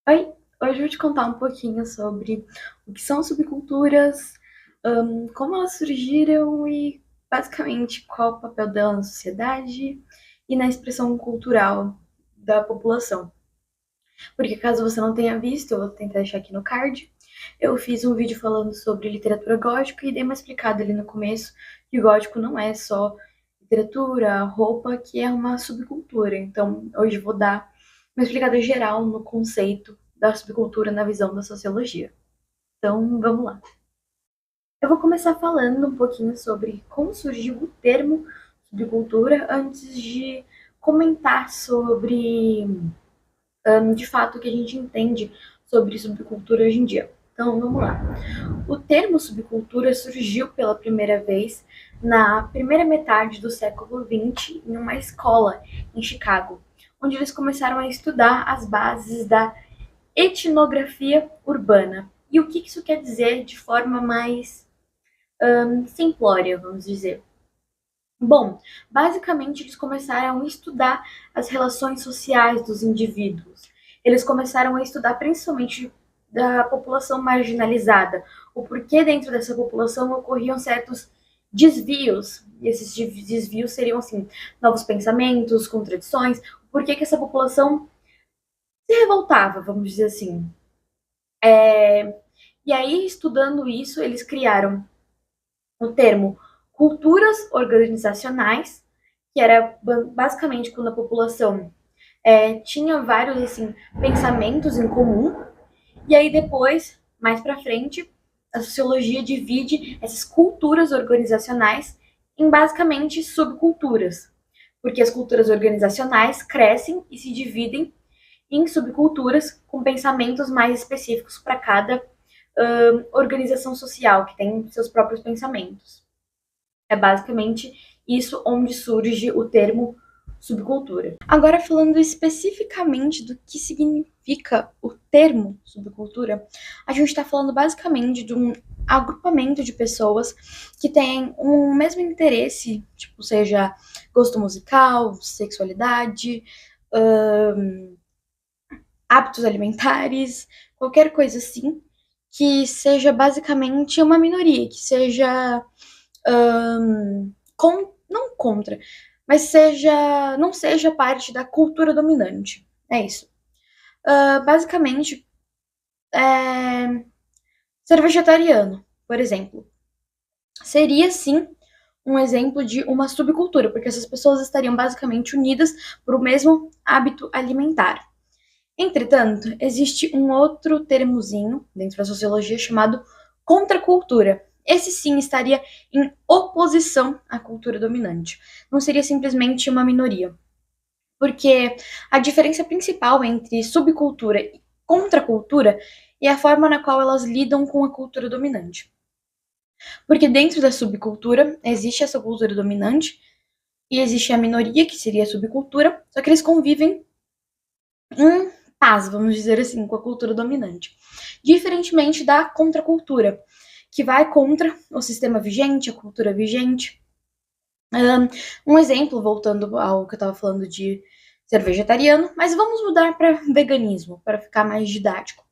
Oi, hoje eu vou te contar um pouquinho sobre o que são subculturas, como elas surgiram e basicamente qual o papel delas na sociedade e na expressão cultural da população. Porque caso você não tenha visto, eu vou tentar deixar aqui no card. Eu fiz um vídeo falando sobre literatura gótica e dei uma explicada ali no começo que o gótico não é só literatura, roupa, que é uma subcultura. Então, hoje eu vou dar uma explicada geral no conceito da subcultura na visão da sociologia. Então, vamos lá. Eu vou começar falando um pouquinho sobre como surgiu o termo subcultura antes de comentar sobre de fato o que a gente entende sobre subcultura hoje em dia. Então, vamos lá. O termo subcultura surgiu pela primeira vez na primeira metade do século XX em uma escola em Chicago, onde eles começaram a estudar as bases da etnografia urbana. E o que isso quer dizer de forma mais simplória, vamos dizer? Bom, basicamente eles começaram a estudar as relações sociais dos indivíduos. Eles começaram a estudar principalmente da população marginalizada, o porquê dentro dessa população ocorriam certos desvios. E esses desvios seriam assim, novos pensamentos, contradições, o porquê que essa população se revoltava, vamos dizer assim. E aí, estudando isso, eles criaram o termo culturas organizacionais, que era basicamente quando a população tinha vários assim pensamentos em comum. E aí depois, mais para frente, a sociologia divide essas culturas organizacionais em basicamente subculturas, porque as culturas organizacionais crescem e se dividem em subculturas com pensamentos mais específicos para cada organização social que tem seus próprios pensamentos. É basicamente isso onde surge o termo subcultura. Agora, falando especificamente do que significa o termo subcultura, a gente está falando basicamente de um agrupamento de pessoas que têm um mesmo interesse, tipo, seja gosto musical, sexualidade, hábitos alimentares, qualquer coisa assim, que seja basicamente uma minoria, que seja não contra, mas não seja parte da cultura dominante. É isso. Basicamente, ser vegetariano, por exemplo, seria sim um exemplo de uma subcultura, porque essas pessoas estariam basicamente unidas por o mesmo hábito alimentar. Entretanto, existe um outro termozinho dentro da sociologia chamado contracultura. Esse sim estaria em oposição à cultura dominante. Não seria simplesmente uma minoria. Porque a diferença principal entre subcultura e contracultura é a forma na qual elas lidam com a cultura dominante. Porque dentro da subcultura existe essa cultura dominante e existe a minoria, que seria a subcultura, só que eles convivem em paz, vamos dizer assim, com a cultura dominante. Diferentemente da contracultura, que vai contra o sistema vigente, a cultura vigente. Um exemplo, voltando ao que eu estava falando de ser vegetariano, mas vamos mudar para veganismo, para ficar mais didático.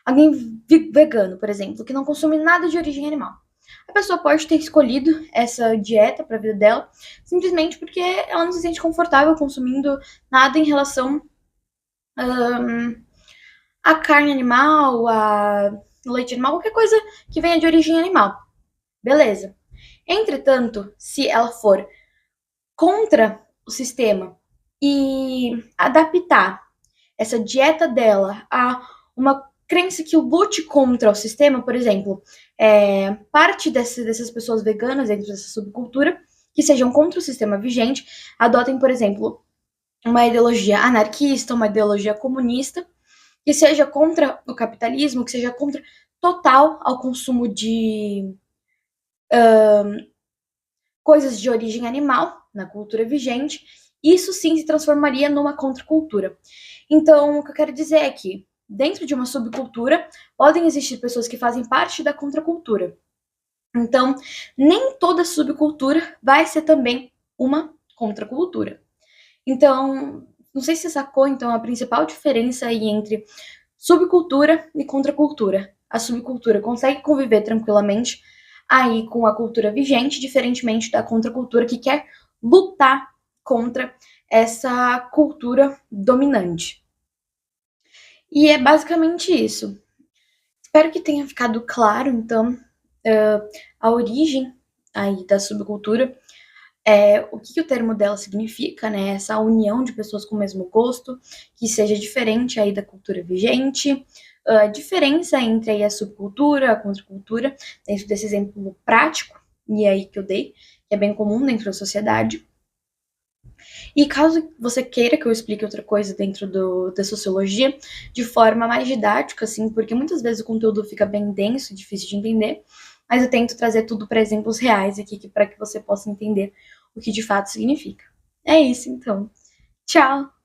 Alguém vegano, por exemplo, que não consome nada de origem animal. A pessoa pode ter escolhido essa dieta para a vida dela simplesmente porque ela não se sente confortável consumindo nada em relação a carne animal, a leite animal, qualquer coisa que venha de origem animal. Beleza. Entretanto, se ela for contra o sistema e adaptar essa dieta dela a uma crença que lute contra o sistema, por exemplo, parte dessas pessoas veganas dentro dessa subcultura que sejam contra o sistema vigente, adotem, por exemplo, uma ideologia anarquista, uma ideologia comunista, que seja contra o capitalismo, que seja contra total ao consumo de coisas de origem animal na cultura vigente, isso sim se transformaria numa contracultura. Então, o que eu quero dizer é que, dentro de uma subcultura, podem existir pessoas que fazem parte da contracultura. Então, nem toda subcultura vai ser também uma contracultura. Então, não sei se você sacou, então, a principal diferença aí entre subcultura e contracultura. A subcultura consegue conviver tranquilamente aí com a cultura vigente, diferentemente da contracultura que quer lutar contra essa cultura dominante. E é basicamente isso. Espero que tenha ficado claro, então, a origem aí da subcultura, o que o termo dela significa, né? Essa união de pessoas com o mesmo gosto, que seja diferente aí da cultura vigente, a diferença entre aí a subcultura, a contracultura, dentro desse exemplo prático, e aí que eu dei, que é bem comum dentro da sociedade. E caso você queira que eu explique outra coisa dentro da sociologia, de forma mais didática, assim, porque muitas vezes o conteúdo fica bem denso e difícil de entender, mas eu tento trazer tudo para exemplos reais aqui, para que você possa entender o que de fato significa. É isso, então. Tchau!